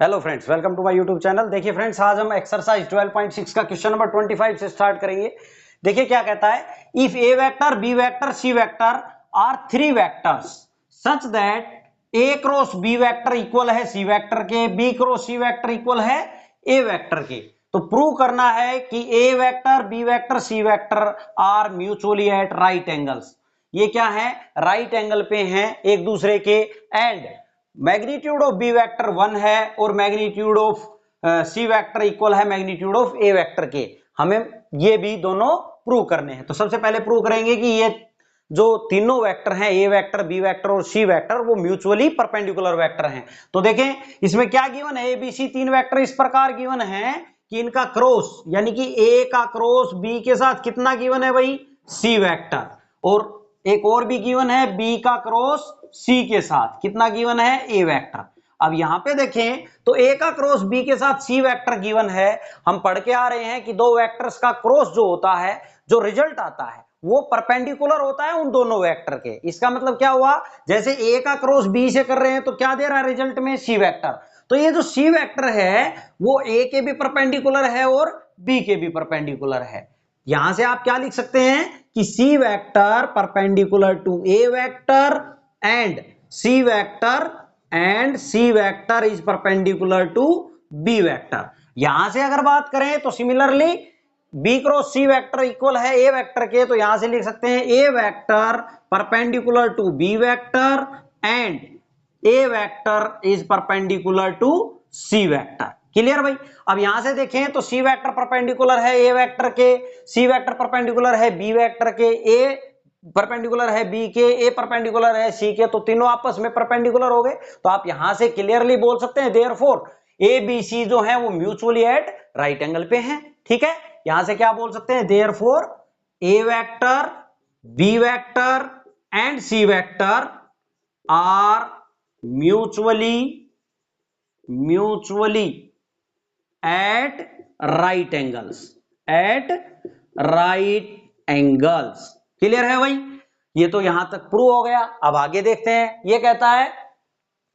Hello friends, welcome to my YouTube channel. देखिए friends, आज हम एक्सरसाइज 12.6 का क्वेश्चन नंबर 25 से स्टार्ट करेंगे। देखिए क्या कहता है, if A vector, B vector, C vector are three vectors such that A cross B vector equal है सी वेक्टर के, B cross C vector equal है ए वेक्टर के, तो प्रूव करना है कि A vector, B vector, C vector are mutually at right angles. ये क्या है, राइट एंगल पे हैं एक दूसरे के, and magnitude of B vector 1 है और magnitude of C vector equal है मैग्नीट्यूड ऑफ ए वेक्टर के। हमें ये भी दोनों प्रूव करने हैं। तो सबसे पहले प्रूव करेंगे कि ये जो तीनों वेक्टर हैं, ए वेक्टर, बी वेक्टर और सी वेक्टर, वो म्यूचुअली परपेंडिकुलर वेक्टर हैं। तो देखें इसमें क्या गिवन है, ए बी सी तीन वेक्टर इस प्रकार गिवन है कि इनका क्रॉस, यानी कि ए का क्रॉस बी के साथ कितना गिवन है भाई, सी वेक्टर, और एक और भी गिवन है बी का क्रॉस सी के साथ कितना गिवन है, ए वेक्टर। अब यहां पे देखें तो ए का क्रॉस बी के साथ सी वेक्टर गिवन है। हम पढ़ के आ रहे हैं कि दो वेक्टर्स का क्रॉस जो होता है, जो रिजल्ट आता है वो परपेंडिकुलर होता है उन दोनों वेक्टर के। इसका मतलब क्या हुआ, जैसे ए का क्रॉस बी से कर रहे हैं तो क्या दे रहा है रिजल्ट में, सी वेक्टर। तो ये जो सी वेक्टर है वो ए के भी परपेंडिकुलर है और बी के भी परपेंडिकुलर है। यहां से आप क्या लिख सकते हैं कि C vector perpendicular to A vector and C vector is perpendicular to B vector. यहां से अगर बात करें तो similarly B cross C vector equal है ए वेक्टर के, तो यहां से लिख सकते हैं A vector perpendicular to B vector and A vector is perpendicular to C vector. Clear भाई। अब यहां से देखें तो सी वेक्टर परपेंडिकुलर है ए वेक्टर के, सी वेक्टर परपेंडिकुलर है बी वेक्टर के, ए परपेंडिकुलर है बी के, ए परपेंडिकुलर है सी के, तो तीनों आपस में परपेंडिकुलर हो गए। तो आप यहां से क्लियरली बोल सकते हैं देयरफॉर ए बी सी जो है वो म्यूचुअली एट राइट एंगल पे हैं। ठीक है, यहां से क्या बोल सकते हैं, therefore A vector, B vector and C vector are mutually at right angles. Clear है भाई, ये तो यहां तक प्रूव हो गया। अब आगे देखते हैं, ये कहता है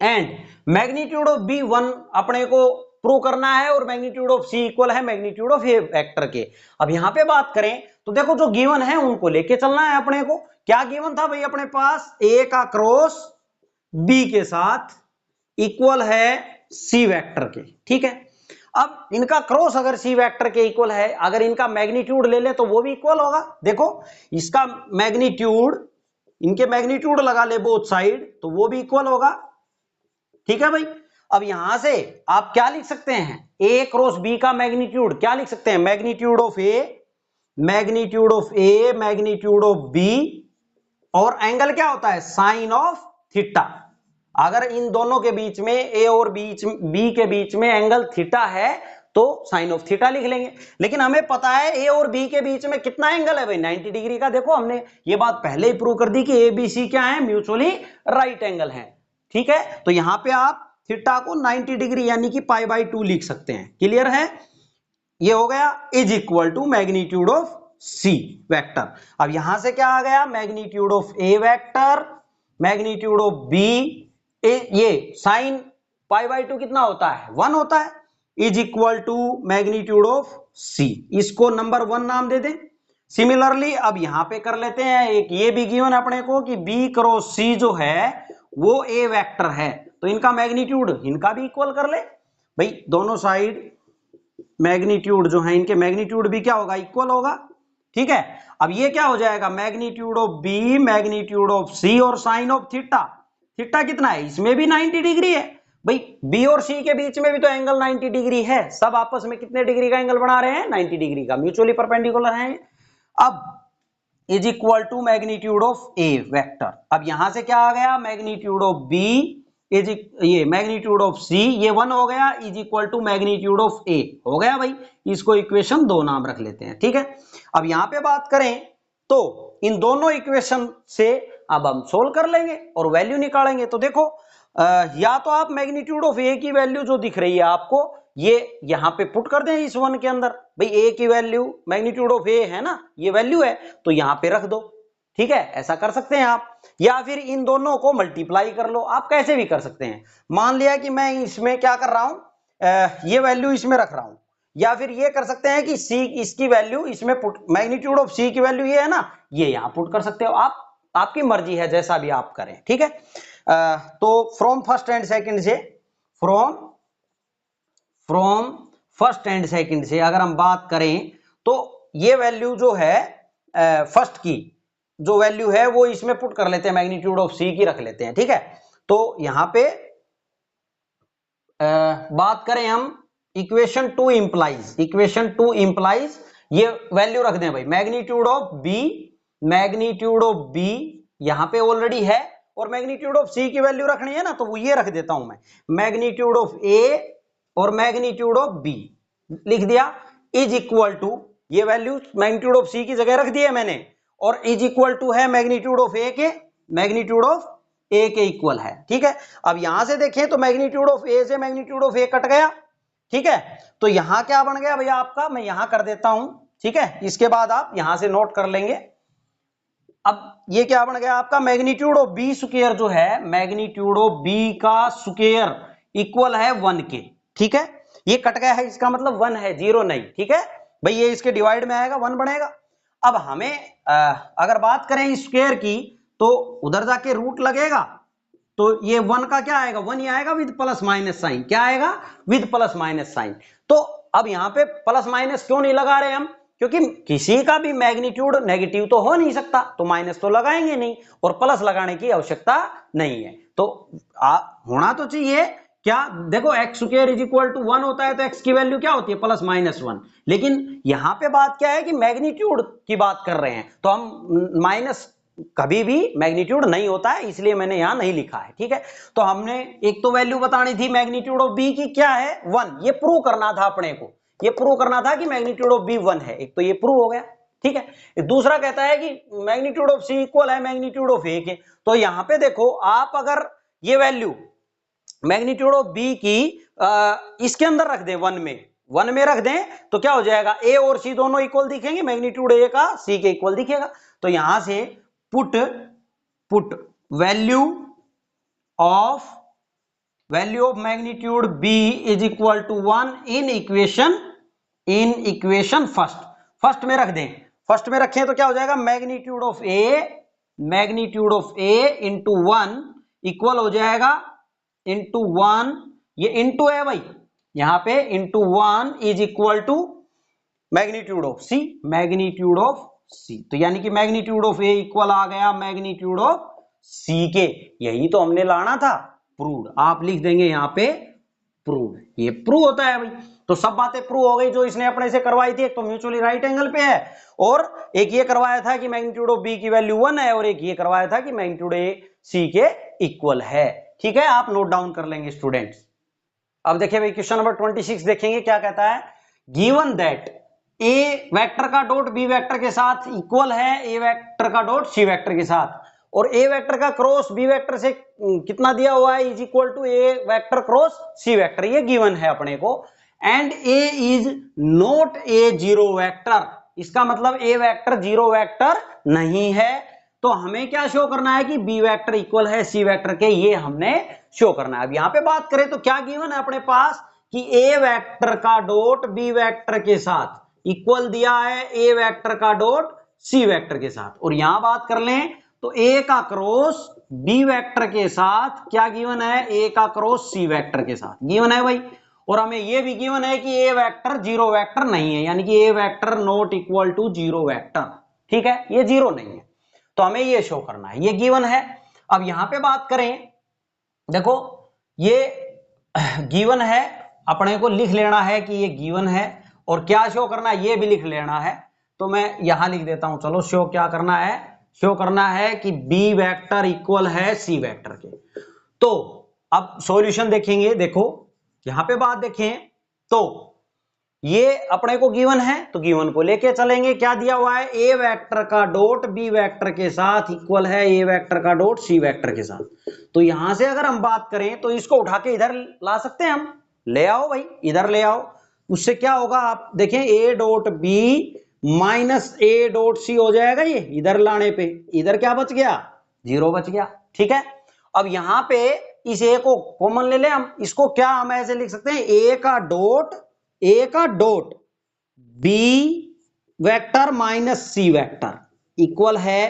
एंड मैग्नीट्यूड ऑफ बी 1 अपने को प्रूव करना है और मैग्नीट्यूड ऑफ सी इक्वल है मैग्नीट्यूड ऑफ ए वेक्टर के। अब यहां पे बात करें तो देखो जो गिवन है उनको लेके चलना है अपने को। क्या गिवन था भाई अपने पास, ए का क्रॉस बी के साथ इक्वल है सी वेक्टर के। ठीक है, अब इनका क्रॉस अगर सी वेक्टर के इक्वल है, अगर इनका मैग्नीट्यूड ले ले तो वो भी इक्वल होगा। देखो इसका मैग्नीट्यूड, इनके मैग्नीट्यूड लगा ले बोथ साइड, तो वो भी इक्वल होगा। ठीक है भाई। अब यहां से आप क्या लिख सकते हैं, ए क्रॉस बी का मैग्नीट्यूड क्या लिख सकते हैं, magnitude of A, magnitude of B, और एंगल क्या होता है, साइन ऑफ थीटा। अगर इन दोनों के बीच में, ए और बी के बीच में एंगल थीटा है तो साइन ऑफ थीटा लिख लेंगे। लेकिन हमें पता है ए और बी के बीच में कितना एंगल है भाई, 90 डिग्री का। देखो हमने ये बात पहले ही प्रूव कर दी कि ए बी सी क्या है, म्यूचुअली राइट एंगल है। ठीक है, तो यहां पे आप थीटा को 90 डिग्री यानी कि π/2 लिख सकते हैं। क्लियर है, ये हो गया is equal to magnitude of C vector. अब यहां से क्या आ गया, magnitude of A vector, magnitude of B, ये साइन π/2 कितना होता है, 1 होता है, is equal to magnitude of C. इसको नंबर 1 नाम दे दें। सिमिलरली अब यहां पे कर लेते हैं, एक ये भी गिवन अपने को कि बी क्रॉस सी जो है वो ए वेक्टर है, तो इनका मैग्नीट्यूड इनका भी इक्वल कर ले भाई। दोनों साइड मैग्नीट्यूड जो है, इनके मैग्नीट्यूड भी क्या होगा, इक्वल होगा। ठीक है, अब ये क्या हो जाएगा, magnitude of B, magnitude of C और साइन ऑफ थीटा। थीटा कितना है, इसमें भी 90 डिग्री है भाई। बी और सी के बीच में भी तो एंगल 90 डिग्री है, सब आपस में कितने डिग्री का एंगल बना रहे हैं, 90 डिग्री का, म्यूचुअली परपेंडिकुलर है। अब is equal to magnitude of A vector. अब यहां से क्या आ गया, मैग्नीट्यूड ऑफ बी इज, ये मैग्नीट्यूड ऑफ सी, ये 1 हो गया, is equal to magnitude of A हो गया भाई। इसको इक्वेशन 2 नाम रख लेते हैं। ठीक है, अब यहां पे बात करें तो इन दोनों इक्वेशन से अब हम सोल्व कर लेंगे और वैल्यू निकालेंगे। तो देखो या तो आप मैग्नीट्यूड ऑफ ए की वैल्यू जो दिख रही है आपको, ये यहां पे पुट कर दें इस 1 के अंदर। भाई ए की वैल्यू मैग्नीट्यूड ऑफ ए है ना, ये वैल्यू है, तो यहां पे रख दो। ठीक है, ऐसा कर सकते हैं आप, या फिर इन दोनों को मल्टीप्लाई कर लो, आप कैसे भी कर सकते हैं। मान लिया कि मैं इसमें क्या कर रहा हूं, ये वैल्यू इसमें रख रहा हूं, या फिर ये कर सकते हैं कि सी इसकी वैल्यू इसमें पुट, मैग्नीट्यूड ऑफ सी की वैल्यू ये है ना, ये यहां पुट कर सकते हो आप, आपकी मर्जी है जैसा भी आप करें, ठीक है। तो फ्रॉम फर्स्ट एंड सेकंड से, फ्रॉम फर्स्ट एंड सेकंड से अगर हम बात करें तो ये वैल्यू जो है फर्स्ट की जो वैल्यू है वो इसमें पुट कर लेते हैं, मैग्नीट्यूड ऑफ सी की रख लेते हैं, ठीक है। तो यहां पे बात करें हम equation two implies, equation two implies ये वैल्यू रख दें भाई, magnitude of B, magnitude of B यहां पे ऑलरेडी है, और मैग्नीट्यूड ऑफ सी की वैल्यू रखनी है ना, तो वो ये रख देता हूं मैं, मैग्नीट्यूड ऑफ ए और मैग्नीट्यूड ऑफ बी लिख दिया, इज इक्वल टू, ये वैल्यू मैग्नीट्यूड ऑफ सी की जगह रख दी है मैंने, और इज इक्वल टू है मैग्नीट्यूड ऑफ ए के, मैग्नीट्यूड ऑफ ए के इक्वल है, ठीक है। अब यहां से देखें तो मैग्नीट्यूड ऑफ ए से मैग्नीट्यूड ऑफ ए कट गया, ठीक है। तो यहां क्या बन गया भैया आपका, मैं यहां कर देता हूं, ठीक है, इसके बाद आप यहां से नोट कर लेंगे। अब ये क्या बन गया आपका, मैग्नीट्यूड ऑफ बी स्क्वायर जो है, मैग्नीट्यूड ऑफ बी का स्क्वायर इक्वल है 1 के, ठीक है। ये कट गया है, इसका मतलब 1 है, 0 नहीं, ठीक है भाई, ये इसके डिवाइड में आएगा 1 बनेगा। अब हमें अगर बात करें स्क्वायर की तो उधर जाके रूट लगेगा, तो ये 1 का क्या आएगा, 1 ही आएगा विद प्लस माइनस साइन, क्या आएगा विद प्लस माइनस साइन। तो अब यहां पे प्लस माइनस क्यों नहीं लगा रहे हम, क्योंकि किसी का भी मैग्नीट्यूड नेगेटिव तो हो नहीं सकता, तो माइनस तो लगाएंगे नहीं, और प्लस लगाने की आवश्यकता नहीं है। तो होना तो चाहिए क्या, देखो X square is equal to 1 होता है तो एक्स की वैल्यू क्या होती है, प्लस माइनस 1, लेकिन यहां पे बात क्या है कि मैग्नीट्यूड की बात कर रहे हैं, तो हम माइनस कभी भी मैग्नीट्यूड नहीं होता है, इसलिए मैंने यहां नहीं लिखा है, ठीक है। तो हमने एक तो वैल्यू बतानी थी मैग्नीट्यूड ऑफ बी की, क्या है 1, ये प्रूव करना था अपने को, ये प्रूव करना था कि मैग्नीट्यूड ऑफ बी 1 है, एक तो ये प्रूव हो गया, ठीक है। दूसरा कहता है कि मैग्नीट्यूड ऑफ सी इक्वल है मैग्नीट्यूड ऑफ ए के, तो यहां पे देखो आप अगर ये वैल्यू मैग्नीट्यूड ऑफ बी की इसके अंदर रख दें, 1 में रख दें, तो क्या हो जाएगा, ए और सी दोनों इक्वल दिखेंगे, मैग्नीट्यूड ए का सी के इक्वल दिखेगा। तो यहां से put value of magnitude B is equal to 1 in equation first में रख दें, फर्स्ट में रखें तो क्या हो जाएगा, magnitude of A into 1 equal हो जाएगा इंटू 1, ये इंटू है भाई यहां पे, into 1 is equal to magnitude of C, तो यानी कि मैग्नीट्यूड ऑफ ए इक्वल आ गया मैग्नीट्यूड ऑफ सी के, यही तो हमने लाना था, प्रूव्ड, आप लिख देंगे यहां पे प्रूव्ड, ये प्रूव होता है भाई। तो सब बातें प्रूव हो गई जो इसने अपने से करवाई थी, एक तो म्यूचुअली राइट एंगल पे है, और एक ये करवाया था कि मैग्नीट्यूड ऑफ बी की वैल्यू 1 है, और एक ये करवाया था कि मैग्नीट्यूड ए सी के इक्वल है, ठीक है, आप नोट डाउन कर लेंगे स्टूडेंट्स। अब देखिए भाई क्वेश्चन नंबर 26 देखेंगे क्या कहता है, गिवन दैट ए वेक्टर का डॉट बी वेक्टर के साथ इक्वल है ए वेक्टर का डॉट सी वेक्टर के साथ, और ए वेक्टर का क्रॉस बी वेक्टर से कितना दिया हुआ है, is equal to A vector cross C vector, ये गिवन है अपने को, and A is not a zero vector, इसका मतलब ए वेक्टर जीरो वेक्टर नहीं है। तो हमें क्या शो करना है कि बी वेक्टर इक्वल है सी वेक्टर के, ये हमने शो करना है। अब यहां पे बात करें तो क्या गिवन है अपने पास कि ए वेक्टर का डॉट बी वेक्टर के साथ इक्वल दिया है ए वेक्टर का डॉट सी वेक्टर के साथ, और यहां बात कर लें तो ए का क्रॉस बी वेक्टर के साथ क्या गिवन है, ए का क्रॉस सी वेक्टर के साथ गिवन है भाई, और हमें यह भी गिवन है कि ए वेक्टर जीरो वेक्टर नहीं है, यानी कि A vector not equal to zero vector, ठीक है, ये जीरो नहीं है, तो हमें ये शो करना है, ये गिवन है। अब यहां पे बात करें, देखो ये गिवन है, अपने को लिख लेना है कि ये गिवन है, और क्या शो करना है ये भी लिख लेना है, तो मैं यहां लिख देता हूं, चलो शो क्या करना है, शो करना है कि बी वेक्टर इक्वल है सी वेक्टर के। तो अब सॉल्यूशन देखेंगे, देखो यहां पे बात देखें तो ये अपने को गिवन है, तो गिवन को लेके चलेंगे, क्या दिया हुआ है, ए वेक्टर का डॉट बी वेक्टर के साथ इक्वल है ए वेक्टर का डॉट सी वेक्टर के साथ। तो यहां से अगर हम बात करें तो इसको उठा के इधर ला सकते हैं हम, ले आओ भाई इधर ले आओ, उससे क्या होगा आप देखें, A dot B minus A dot C हो जाएगा, ये इधर लाने पे इधर क्या बच गया, जीरो बच गया, ठीक है। अब यहां पे इस ए को कॉमन ले ले हम, इसको क्या हम ऐसे लिख सकते हैं, ए का dot B vector minus C vector equal है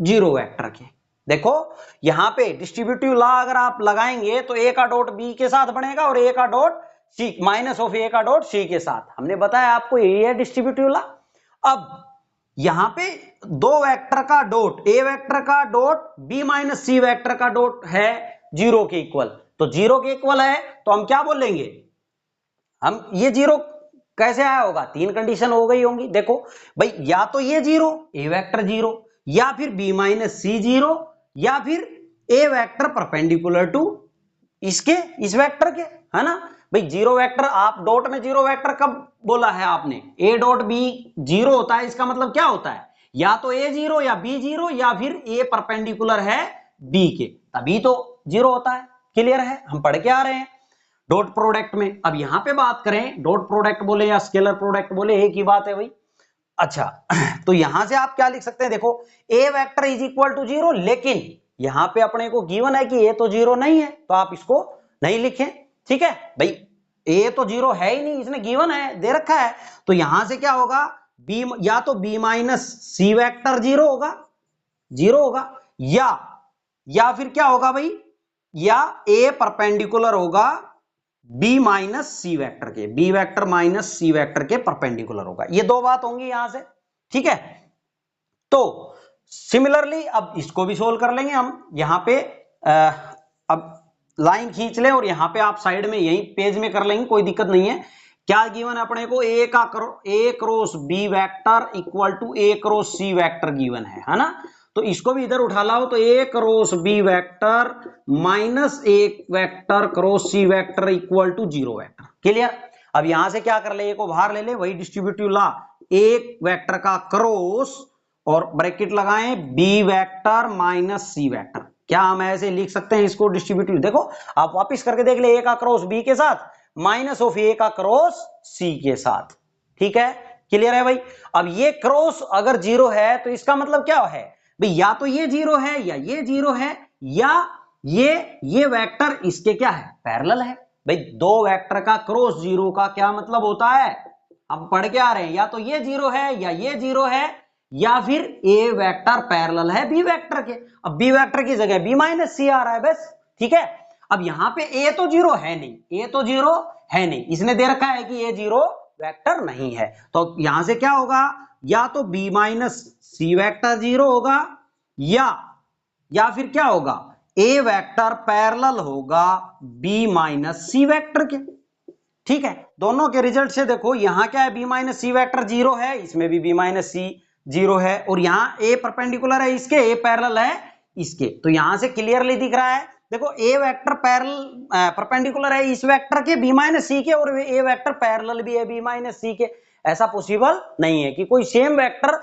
0 वेक्टर के। देखो यहां पे डिस्ट्रीब्यूटिव लॉ अगर आप लगाएंगे तो ए का डॉट बी के साथ बनेगा और ए का डॉट सी माइनस ऑफ ए का डॉट सी के साथ। हमने बताया आपको ये है डिस्ट्रीब्यूटिव लॉ। अब यहां पे दो वेक्टर का डॉट, ए वेक्टर का dot B minus C vector का डॉट है 0 के इक्वल, तो 0 के इक्वल है तो हम क्या बोलेंगे, हम ये 0 कैसे आया होगा, तीन कंडीशन हो गई होंगी। देखो भाई या तो ये 0 ए वेक्टर 0, या फिर बी माइनस सी 0, या फिर ए वेक्टर परपेंडिकुलर टू इसके इस वेक्टर के, है ना भाई। 0 वेक्टर आप डॉट में 0 वेक्टर कब बोला है आपने, ए डॉट बी 0 होता है, इसका मतलब क्या होता है, या तो ए 0 या बी 0 या फिर ए परपेंडिकुलर है बी के, तभी तो 0 होता है। क्लियर है, हम पढ़ के आ रहे हैं डॉट प्रोडक्ट में। अब यहां पे बात करें डॉट प्रोडक्ट बोले या स्केलर प्रोडक्ट बोले, एक ही बात है भाई। अच्छा तो यहां से आप क्या लिख सकते हैं, देखो ए वेक्टर इज इक्वल टू 0, लेकिन यहां पे अपने को गिवन है कि ए तो 0 नहीं है, तो आप इसको नहीं लिखें। ठीक है भाई, ए तो 0 है ही नहीं, इसने गिवन है, दे रखा है, तो यहां से क्या होगा, बी या तो बी माइनस सी वेक्टर 0 होगा, या फिर क्या होगा भाई, या ए परपेंडिकुलर होगा बी माइनस सी वेक्टर के, B vector minus C vector के परपेंडिकुलर होगा। ये दो बात होंगी यहां से। ठीक है, तो सिमिलरली अब इसको भी सोल्व कर लेंगे हम। यहां पे अब लाइन खींच लें और यहां पे आप साइड में यही पेज में कर लेंगे, कोई दिक्कत नहीं है। क्या गिवन है अपने को, A cross B vector equal to A cross C vector given है ना। तो इसको भी इधर उठा लाओ, तो A cross B vector minus A vector cross C vector equal to 0 vector. Clear. अब यहां से क्या कर ले, ए को बाहर ले ले, वही डिस्ट्रीब्यूटिव लॉ, एक वेक्टर का क्रॉस और ब्रैकेट लगाएं B vector minus C vector. क्या हम ऐसे लिख सकते हैं इसको डिस्ट्रीब्यूटिव, देखो आप वापिस करके देख ले, ए का क्रॉस बी के साथ माइनस ऑफ ए का क्रॉस सी के साथ। ठीक है, क्लियर है भाई। अब ये क्रॉस अगर 0 है तो इसका मतलब क्या है भाई, या तो ये 0 है या ये 0 है, या ये वेक्टर इसके क्या है, पैरेलल है। भाई दो वेक्टर का क्रॉस 0 का क्या मतलब होता है, हम पढ़ के आ रहे हैं, या तो ये 0 है या ये 0 है, या फिर ए वेक्टर पैरेलल है बी वेक्टर के। अब बी वेक्टर की जगह बी माइनस सी आ रहा है बस। ठीक है, अब यहां पे ए तो 0 है नहीं, ए तो 0 है नहीं, इसने दे रखा है कि ए 0 वेक्टर नहीं है, तो यहां से क्या होगा, या तो बी माइनस सी वेक्टर 0 होगा, या फिर क्या होगा, ए वेक्टर पैरेलल होगा बी माइनस सी वेक्टर के। ठीक है, दोनों के रिजल्ट से देखो, यहां क्या है, बी माइनस सी वेक्टर 0 है, इसमें भी बी माइनस सी 0 है, और यहां ए परपेंडिकुलर है इसके, ए पैरेलल है इसके, तो यहां से क्लियरली दिख रहा है। देखो ए वेक्टर पैरेलल परपेंडिकुलर है इस वेक्टर के बी माइनस सी के, और ए वेक्टर पैरेलल भी है बी माइनस सी के। ऐसा पॉसिबल नहीं है कि कोई सेम वेक्टर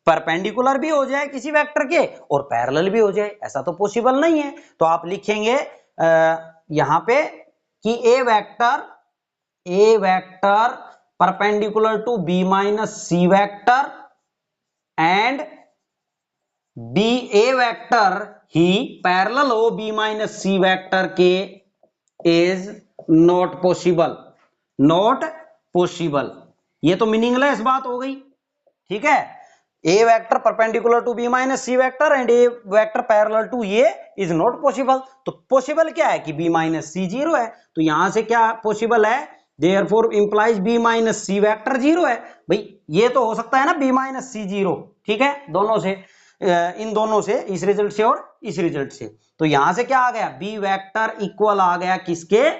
परपेंडिकुलर भी हो जाए किसी वेक्टर के और पैरेलल भी हो जाए, ऐसा तो पॉसिबल नहीं है। तो आप लिखेंगे यहां पे कि A vector perpendicular to B minus C vector and B A vector ही पैरेलल हो बी माइनस सी वेक्टर के is not possible, not possible. ये तो मीनिंगलेस बात हो गई। ठीक है, A vector perpendicular to B minus C vector and A vector parallel to A is not possible. तो पॉसिबल क्या है कि बी माइनस सी 0 है, तो यहां से क्या पॉसिबल है, therefore implies B minus C vector 0 है। भाई ये तो हो सकता है ना बी माइनस सी 0। ठीक है, दोनों से, इन दोनों से, इस रिजल्ट से और इस रिजल्ट से, तो यहां से क्या आ गया, बी वेक्टर इक्वल आ गया किसके,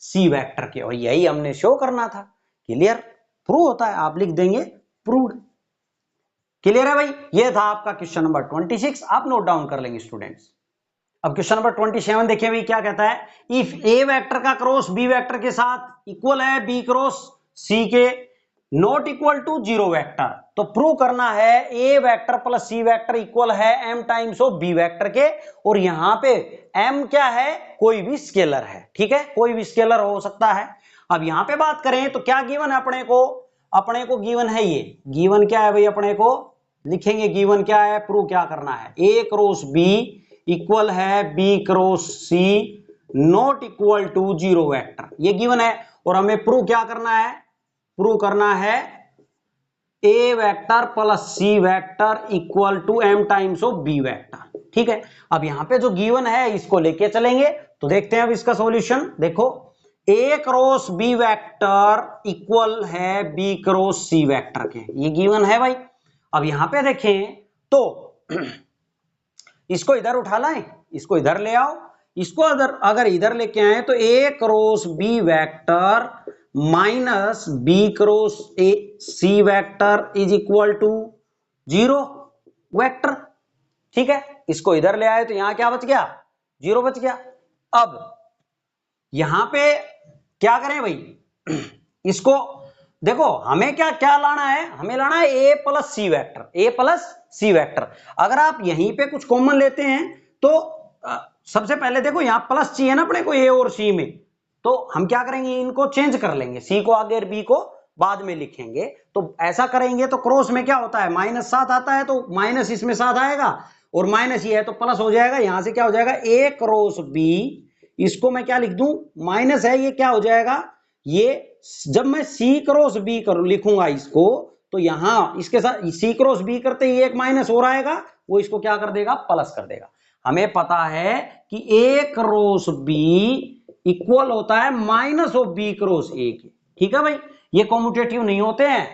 सी वेक्टर के, और यही हमने शो करना था। क्लियर, प्रूव होता है, आप लिख देंगे प्रूव्ड। क्लियर है भाई, ये था आपका क्वेश्चन नंबर 26, आप नोट डाउन कर लेंगे स्टूडेंट्स। अब क्वेश्चन नंबर 27 देखिए भाई, क्या कहता है, इफ ए वेक्टर का क्रॉस बी वेक्टर के साथ इक्वल है बी क्रॉस सी के, नॉट इक्वल टू 0 वेक्टर, तो प्रूव करना है A vector plus C vector equal है M times of B vector के, और यहां पे एम क्या है, कोई भी स्केलर है। ठीक है, कोई भी स्केलर हो सकता है। अब यहां पे बात करें तो क्या गिवन है अपने को गिवन है, ये गिवन क्या है भाई, अपने को लिखेंगे गिवन क्या है, प्रूव क्या करना है, ए क्रॉस बी इक्वल है B cross C not equal to zero vector, ये गिवन है। और हमें प्रूव क्या करना है, प्रूव करना है A vector plus C vector equal to M times of B vector. ठीक है, अब यहां पे जो गिवन है इसको लेके चलेंगे, तो देखते हैं अब इसका सॉल्यूशन। देखो ए क्रॉस बी वेक्टर इक्वल है बी क्रॉस सी वेक्टर के, ये गिवन है भाई। अब यहां पे देखें तो इसको इधर उठा लाएं, इसको इधर ले आओ, इसको अगर इधर लेके आए तो A cross B vector minus B cross A C vector is equal to zero vector. ठीक है, इसको इधर ले आए तो यहां क्या बच गया, जीरो बच गया। अब यहां पे क्या करें भाई, इसको देखो हमें क्या क्या लाना है, हमें लाना है ए प्लस सी वेक्टर, ए प्लस सी वेक्टर। अगर आप यहीं पे कुछ कॉमन लेते हैं तो सबसे पहले देखो यहां प्लस चाहिए ना अपने को ए और सी में, तो हम क्या करेंगे, इनको चेंज कर लेंगे, सी को आगे और बी को बाद में लिखेंगे। तो ऐसा करेंगे तो क्रॉस में क्या होता है, माइनस 7 आता है, तो माइनस इसमें 7 आएगा और माइनस ये है तो प्लस हो जाएगा। यहां से क्या हो जाएगा, ए क्रॉस बी, इसको मैं क्या लिख दूं, माइनस है, ये क्या हो जाएगा, ये जब मैं सी क्रॉस बी करूं लिखूंगा इसको, तो यहां इसके साथ सी क्रॉस बी करते ही एक माइनस और आएगा, वो इसको क्या कर देगा, प्लस कर देगा। हमें पता है कि ए क्रॉस बी इक्वल होता है minus of B cross A के। ठीक है भाई, ये कॉम्यूटेटिव नहीं होते हैं,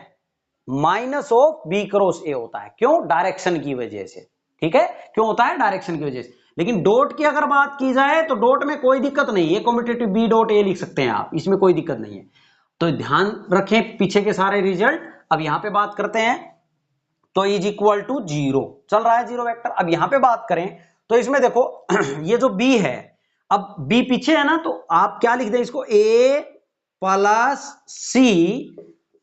minus of B cross A होता है, क्यों, डायरेक्शन की वजह से। ठीक है, क्यों होता है, डायरेक्शन की वजह से। लेकिन डॉट की अगर बात की जाए तो डॉट में कोई दिक्कत नहीं है, कॉम्यूटेटिव बी डॉट ए लिख सकते हैं आप, इसमें कोई दिक्कत नहीं है। तो ध्यान रखें पीछे के सारे रिजल्ट। अब यहां पे बात करते हैं तो इज इक्वल टू जीरो चल रहा है, जीरो वेक्टर। अब यहां पे बात करें तो इसमें देखो ये जो बी है, अब बी पीछे है ना, तो आप क्या लिख दें इसको, ए प्लस सी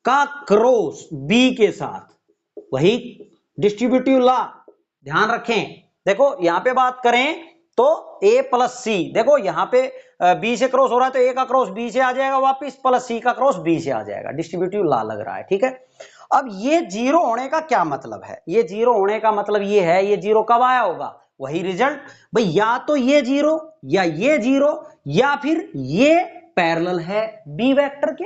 का क्रॉस बी के साथ, वही डिस्ट्रीब्यूटिव लॉ ध्यान रखें। देखो यहां पे बात करें तो a प्लस सी, देखो यहां पे b से क्रॉस हो रहा है तो a का क्रॉस b से आ जाएगा वापिस, प्लस c का क्रॉस b से आ जाएगा, डिस्ट्रीब्यूटिव लॉ लग रहा है। ठीक है, अब ये जीरो होने का क्या मतलब है, ये जीरो होने का मतलब ये है, ये जीरो कब आया होगा, वही रिजल्ट भाई, या तो ये जीरो या ये जीरो या फिर ये पैरेलल है बी वेक्टर के,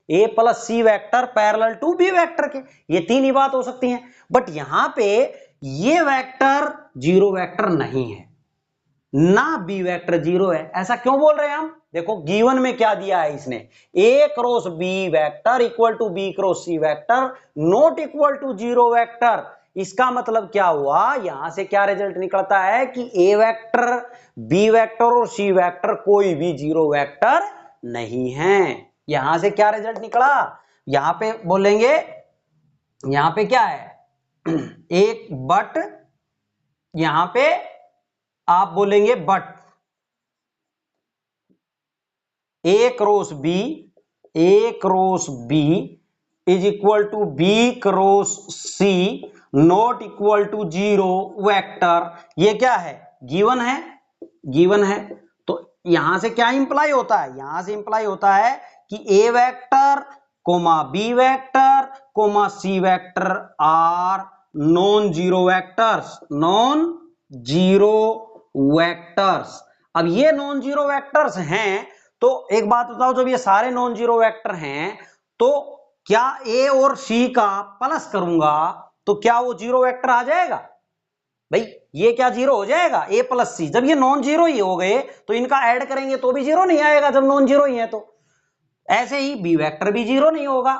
A plus C vector parallel to B vector के, ये तीन ही बात हो सकती है। बट यहां पे ये वेक्टर जीरो वेक्टर नहीं है, ना बी वेक्टर जीरो है, ऐसा क्यों बोल रहे हैं हम, देखो गिवन में क्या दिया है इसने, A cross B vector equal to B cross C vector not equal to zero vector. इसका मतलब क्या हुआ, यहां से क्या रिजल्ट निकलता है कि ए वेक्टर, बी वेक्टर और सी वेक्टर कोई भी जीरो वेक्टर नहीं है। यहां से क्या रिजल्ट निकला, यहां पे बोलेंगे, यहां पे क्या है एक बट, यहां पे आप बोलेंगे but A cross B, A cross B is equal to B cross C not equal to zero vector. ये क्या है, गिवन है, गिवन है। तो यहां से क्या इंप्लाई होता है, यहां से इंप्लाई होता है कि A vector comma B vector comma C vector are non zero vectors, non zero vectors. अब ये नॉन जीरो वेक्टर्स हैं, तो एक बात बताओ, जब ये सारे नॉन जीरो वेक्टर हैं तो क्या ए और सी का प्लस करूंगा तो क्या वो जीरो वेक्टर आ जाएगा, भाई ये क्या जीरो हो जाएगा, ए प्लस सी, जब ये नॉन जीरो ही हो गए तो इनका ऐड करेंगे तो भी जीरो नहीं आएगा जब नॉन जीरो ही है। तो ऐसे ही बी वेक्टर भी जीरो नहीं होगा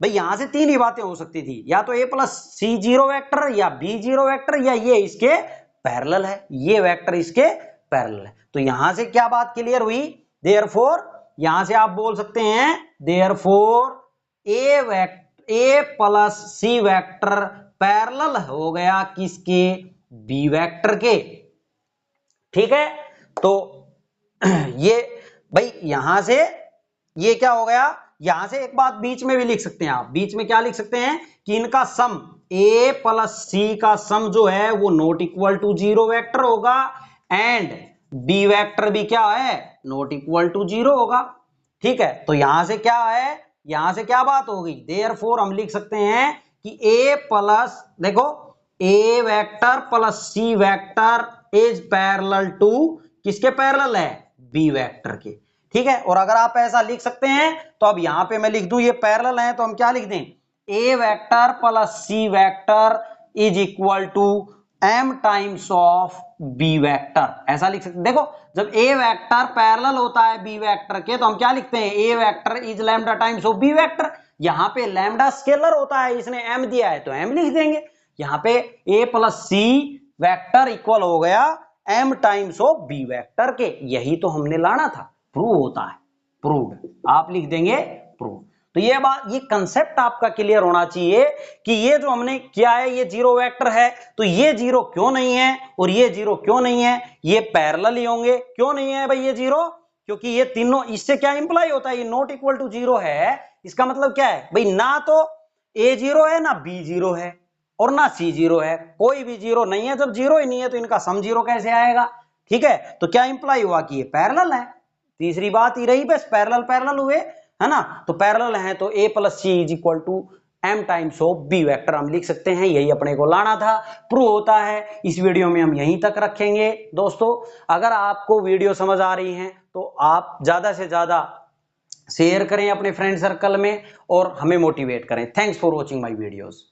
भाई, यहां से तीन ही बातें हो सकती थी, या तो ए प्लस सी जीरो वेक्टर, या बी जीरो वेक्टर, या ये इसके पैरेलल है, ये वेक्टर इसके पैरेलल है। तो यहां से क्या बात क्लियर हुई, देयरफॉर यहां से आप बोल सकते हैं देयरफॉर ए प्लस सी वेक्टर पैरेलल हो गया किसके, बी वेक्टर के। ठीक है, तो ये भाई यहां से ये क्या हो गया, यहां से एक बात बीच में भी लिख सकते हैं आप, बीच में क्या लिख सकते हैं कि इनका सम a प्लस सी का सम जो है वो not equal to zero vector होगा, एंड बी वेक्टर भी क्या है, नॉट इक्वल टू जीरो होगा। ठीक है, तो यहां से क्या है, यहां से क्या बात होगी, देयरफॉर हम लिख सकते हैं कि a प्लस, देखो a vector plus C vector is parallel to, किसके पैरेलल है, बी वेक्टर के। ठीक है, और अगर आप ऐसा लिख सकते हैं तो अब यहां पे मैं लिख दूं ये पैरेलल है, तो हम क्या लिख दें, A vector plus C vector is equal to m times of B vector, ऐसा लिख सकते। देखो जब ए वेक्टर पैरेलल होता है बी वेक्टर के तो हम क्या लिखते हैं, A vector is lambda times of B vector. यहां पे लैम्डा स्केलर होता है, इसने m दिया है तो m लिख देंगे। यहां पे a plus C vector equal हो गया m times of B vector के। यही तो हमने लाना था, प्रूव होता है, प्रूव्ड, आप लिख देंगे प्रूव। तो ये बात, ये कंसेप्ट आपका क्लियर होना चाहिए कि ये जो हमने किया है ये जीरो वेक्टर है, तो ये जीरो क्यों नहीं है और ये जीरो क्यों नहीं है, ये पैरेलल ही होंगे। क्यों नहीं है भाई ये जीरो, क्योंकि ये तीनों, इससे क्या इंप्लाई होता है, ये नॉट इक्वल टू जीरो है, इसका मतलब क्या है भाई, ना तो ए जीरो है ना बी जीरो है और ना सी जीरो है, कोई भी जीरो नहीं है। जब जीरो ही नहीं है तो इनका सम जीरो कैसे आएगा। ठीक है, तो क्या इंप्लाई हुआ कि ये पैरेलल है, तीसरी बात ही रही, बस पैरेलल पैरेलल हुए, है ना। तो पैरेलल है तो a plus C is equal to m times of B vector हम लिख सकते हैं, यही अपने को लाना था, प्रूव होता है। इस वीडियो में हम यहीं तक रखेंगे दोस्तों। अगर आपको वीडियो समझ आ रही है तो आप ज्यादा से ज्यादा शेयर करें अपने फ्रेंड सर्कल में और हमें मोटिवेट करें। Thanks for watching my videos.